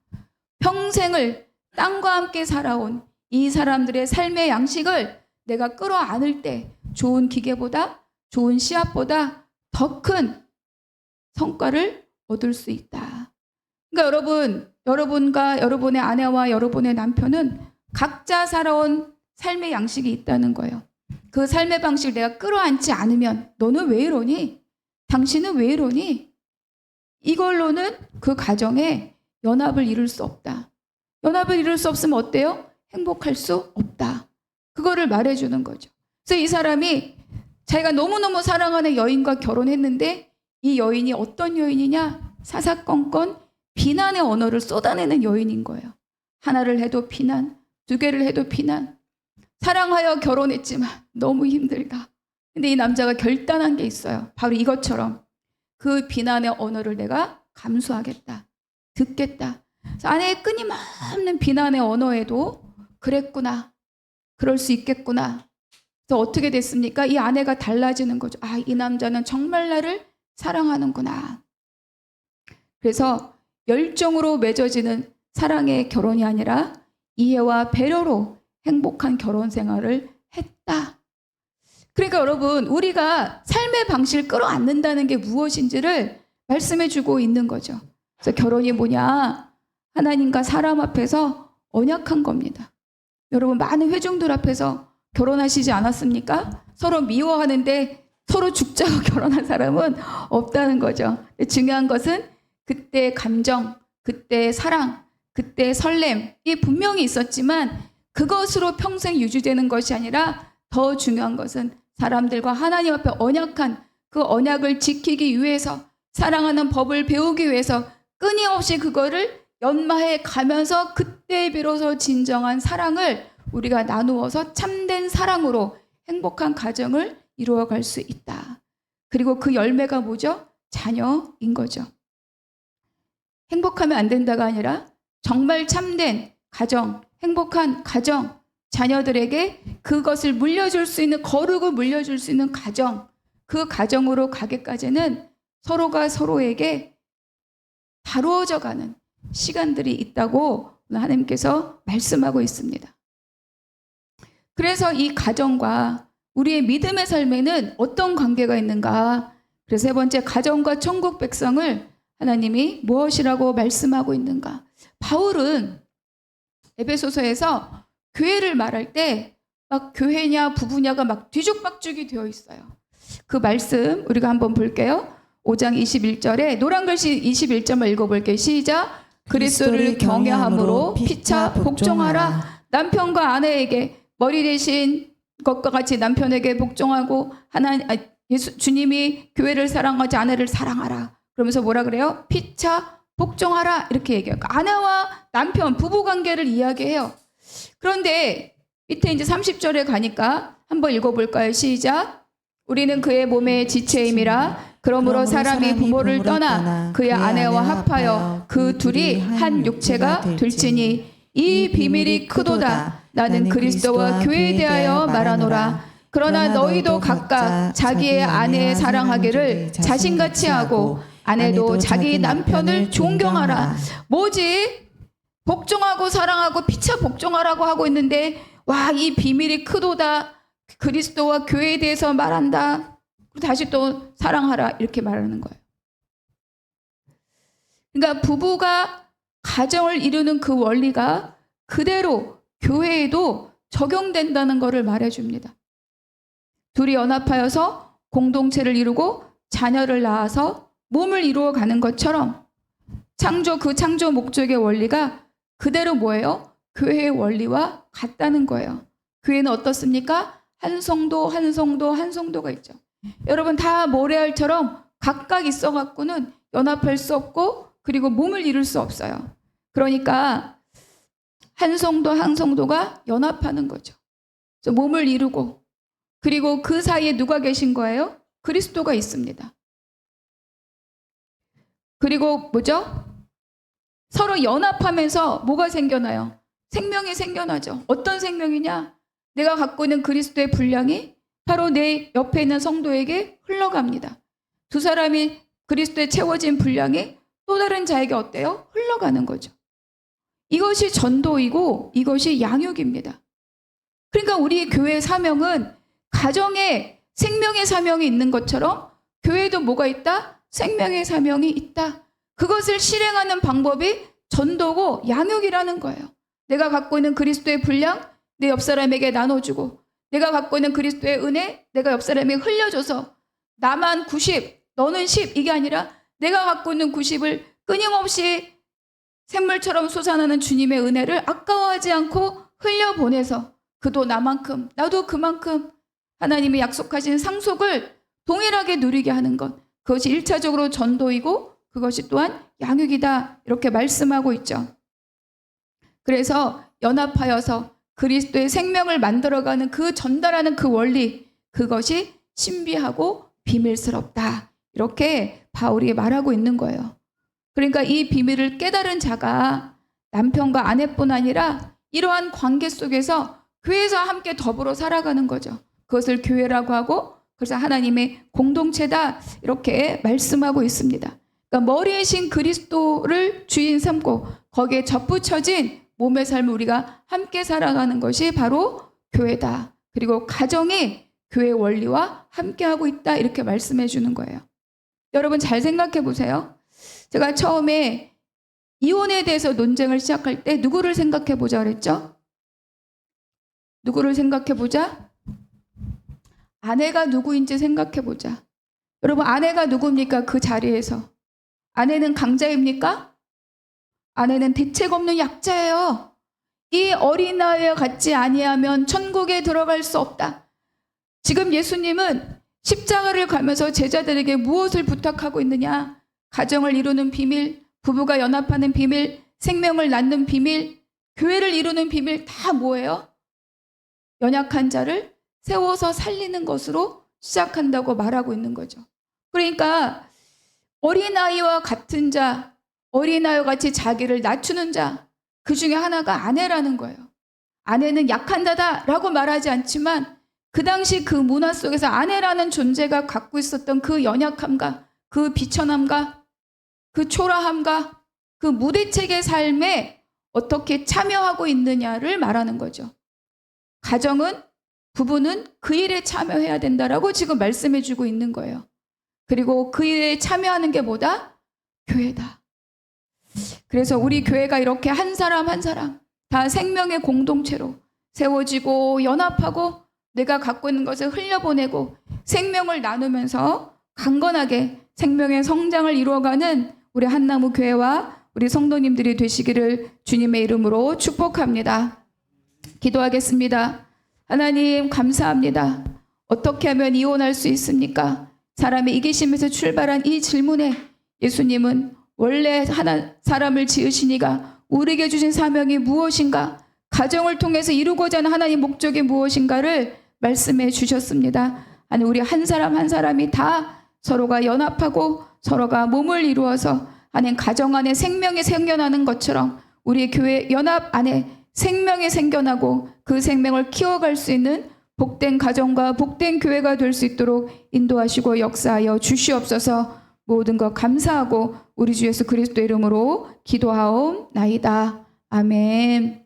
평생을 땅과 함께 살아온 이 사람들의 삶의 양식을 내가 끌어안을 때 좋은 기계보다, 좋은 씨앗보다 더 큰 성과를 얻을 수 있다. 그러니까 여러분과 여러분의 아내와 여러분의 남편은 각자 살아온 삶의 양식이 있다는 거예요. 그 삶의 방식을 내가 끌어안지 않으면 너는 왜 이러니? 당신은 왜 이러니? 이걸로는 그 가정에 연합을 이룰 수 없다. 연합을 이룰 수 없으면 어때요? 행복할 수 없다. 그거를 말해주는 거죠. 그래서 이 사람이 자기가 너무너무 사랑하는 여인과 결혼했는데 이 여인이 어떤 여인이냐? 사사건건 비난의 언어를 쏟아내는 여인인 거예요. 하나를 해도 비난, 두 개를 해도 비난. 사랑하여 결혼했지만 너무 힘들다. 근데 이 남자가 결단한 게 있어요. 바로 이것처럼 그 비난의 언어를 내가 감수하겠다. 듣겠다. 그래서 아내의 끊임없는 비난의 언어에도 그랬구나. 그럴 수 있겠구나. 그래서 어떻게 됐습니까? 이 아내가 달라지는 거죠. 아, 이 남자는 정말 나를 사랑하는구나. 그래서 열정으로 맺어지는 사랑의 결혼이 아니라 이해와 배려로 행복한 결혼 생활을 했다. 그러니까 여러분, 우리가 삶의 방식을 끌어안는다는 게 무엇인지를 말씀해 주고 있는 거죠. 그래서 결혼이 뭐냐? 하나님과 사람 앞에서 언약한 겁니다. 여러분, 많은 회중들 앞에서 결혼하시지 않았습니까? 서로 미워하는데 서로 죽자고 결혼한 사람은 없다는 거죠. 중요한 것은 그때 감정, 그때 사랑, 그때 설렘이 분명히 있었지만 그것으로 평생 유지되는 것이 아니라 더 중요한 것은 사람들과 하나님 앞에 언약한 그 언약을 지키기 위해서, 사랑하는 법을 배우기 위해서 끊임없이 그거를 연마해 가면서 그때 비로소 진정한 사랑을 우리가 나누어서 참된 사랑으로 행복한 가정을 이루어갈 수 있다. 그리고 그 열매가 뭐죠? 자녀인 거죠. 행복하면 안 된다가 아니라 정말 참된 가정, 행복한 가정, 자녀들에게 그것을 물려줄 수 있는, 거룩을 물려줄 수 있는 가정, 그 가정으로 가기까지는 서로가 서로에게 다루어져 가는 시간들이 있다고 하나님께서 말씀하고 있습니다. 그래서 이 가정과 우리의 믿음의 삶에는 어떤 관계가 있는가? 그래서 세 번째, 가정과 천국 백성을 하나님이 무엇이라고 말씀하고 있는가? 바울은 에베소서에서 교회를 말할 때 막 교회냐 부부냐가 막 뒤죽박죽이 되어 있어요. 그 말씀 우리가 한번 볼게요. 5장 21절에 노란 글씨 21절만 읽어볼게요. 시작. 그리스도를 경외함으로 피차 복종하라. 남편과 아내에게 머리 대신 것과 같이 남편에게 복종하고 주님이 교회를 사랑하지 아내를 사랑하라. 그러면서 뭐라 그래요? 피차 복종하라 이렇게 얘기해요. 아내와 남편 부부 관계를 이야기해요. 그런데 밑에 이제 30절에 가니까 한번 읽어볼까요? 시작. 우리는 그의 몸의 지체임이라. 그러므로 사람이 부모를 떠나 그의 아내와 합하여 그 둘이 한 육체가 될지니 이 비밀이 크도다. 나는 그리스도와 교회에 대하여 말하노라. 그러나 너희도 각각 자기의 아내 사랑하기를 자신같이 하고 아내도 자기 남편을 존경하라. 뭐지? 복종하고 사랑하고 피차 복종하라고 하고 있는데 와, 이 비밀이 크도다. 그리스도와 교회에 대해서 말한다. 그리고 다시 또 사랑하라 이렇게 말하는 거예요. 그러니까 부부가 가정을 이루는 그 원리가 그대로 교회에도 적용된다는 것을 말해줍니다. 둘이 연합하여서 공동체를 이루고 자녀를 낳아서 몸을 이루어 가는 것처럼 그 창조 목적의 원리가 그대로 뭐예요? 교회의 원리와 같다는 거예요. 교회는 어떻습니까? 한 성도가 있죠. 여러분 다 모래알처럼 각각 있어갖고는 연합할 수 없고 그리고 몸을 이룰 수 없어요. 그러니까 한 성도가 연합하는 거죠. 그래서 몸을 이루고 그리고 그 사이에 누가 계신 거예요? 그리스도가 있습니다. 그리고 뭐죠? 서로 연합하면서 뭐가 생겨나요? 생명이 생겨나죠. 어떤 생명이냐? 내가 갖고 있는 그리스도의 분량이 바로 내 옆에 있는 성도에게 흘러갑니다. 두 사람이 그리스도에 채워진 분량이 또 다른 자에게 어때요? 흘러가는 거죠. 이것이 전도이고 이것이 양육입니다. 그러니까 우리 교회의 사명은 가정에 생명의 사명이 있는 것처럼 교회에도 뭐가 있다? 생명의 사명이 있다. 그것을 실행하는 방법이 전도고 양육이라는 거예요. 내가 갖고 있는 그리스도의 분량 내 옆 사람에게 나눠주고 내가 갖고 있는 그리스도의 은혜 내가 옆 사람에게 흘려줘서 나만 90 너는 10 이게 아니라 내가 갖고 있는 90을 끊임없이 샘물처럼 솟아나는 주님의 은혜를 아까워하지 않고 흘려보내서 그도 나만큼 나도 그만큼 하나님이 약속하신 상속을 동일하게 누리게 하는 것, 그것이 1차적으로 전도이고 그것이 또한 양육이다 이렇게 말씀하고 있죠. 그래서 연합하여서 그리스도의 생명을 만들어가는 그 전달하는 그 원리, 그것이 신비하고 비밀스럽다 이렇게 바울이 말하고 있는 거예요. 그러니까 이 비밀을 깨달은 자가 남편과 아내뿐 아니라 이러한 관계 속에서 교회에서 함께 더불어 살아가는 거죠. 그것을 교회라고 하고 그래서 하나님의 공동체다 이렇게 말씀하고 있습니다. 그러니까 머리이신 그리스도를 주인 삼고 거기에 접붙여진 몸의 삶을 우리가 함께 살아가는 것이 바로 교회다. 그리고 가정이 교회 원리와 함께하고 있다 이렇게 말씀해 주는 거예요. 여러분 잘 생각해 보세요. 제가 처음에 이혼에 대해서 논쟁을 시작할 때 누구를 생각해 보자 그랬죠? 누구를 생각해 보자? 아내가 누구인지 생각해 보자. 여러분, 아내가 누굽니까? 그 자리에서. 아내는 강자입니까? 아내는 대책 없는 약자예요. 이 어린아이와 같지 아니하면 천국에 들어갈 수 없다. 지금 예수님은 십자가를 가면서 제자들에게 무엇을 부탁하고 있느냐? 가정을 이루는 비밀, 부부가 연합하는 비밀, 생명을 낳는 비밀, 교회를 이루는 비밀 다 뭐예요? 연약한 자를 세워서 살리는 것으로 시작한다고 말하고 있는 거죠. 그러니까 어린아이와 같은 자, 어린아이와 같이 자기를 낮추는 자, 그 중에 하나가 아내라는 거예요. 아내는 약한 자다라고 말하지 않지만 그 당시 그 문화 속에서 아내라는 존재가 갖고 있었던 그 연약함과 그 비천함과 그 초라함과 그 무대책의 삶에 어떻게 참여하고 있느냐를 말하는 거죠. 가정은, 부부는 그 일에 참여해야 된다라고 지금 말씀해 주고 있는 거예요. 그리고 그 일에 참여하는 게 뭐다? 교회다. 그래서 우리 교회가 이렇게 한 사람 한 사람 다 생명의 공동체로 세워지고 연합하고 내가 갖고 있는 것을 흘려보내고 생명을 나누면서 강건하게 생명의 성장을 이루어가는 우리 한나무 교회와 우리 성도님들이 되시기를 주님의 이름으로 축복합니다. 기도하겠습니다. 하나님 감사합니다. 어떻게 하면 이혼할 수 있습니까? 사람의 이기심에서 출발한 이 질문에 예수님은 원래 하나 사람을 지으시니가 우리에게 주신 사명이 무엇인가? 가정을 통해서 이루고자 하는 하나님 목적이 무엇인가를 말씀해 주셨습니다. 아니, 우리 한 사람 한 사람이 다 서로가 연합하고 서로가 몸을 이루어서 하나님 가정 안에 생명이 생겨나는 것처럼 우리 교회 연합 안에 생명이 생겨나고 그 생명을 키워갈 수 있는 복된 가정과 복된 교회가 될 수 있도록 인도하시고 역사하여 주시옵소서. 모든 것 감사하고 우리 주 예수 그리스도 이름으로 기도하옵나이다. 아멘.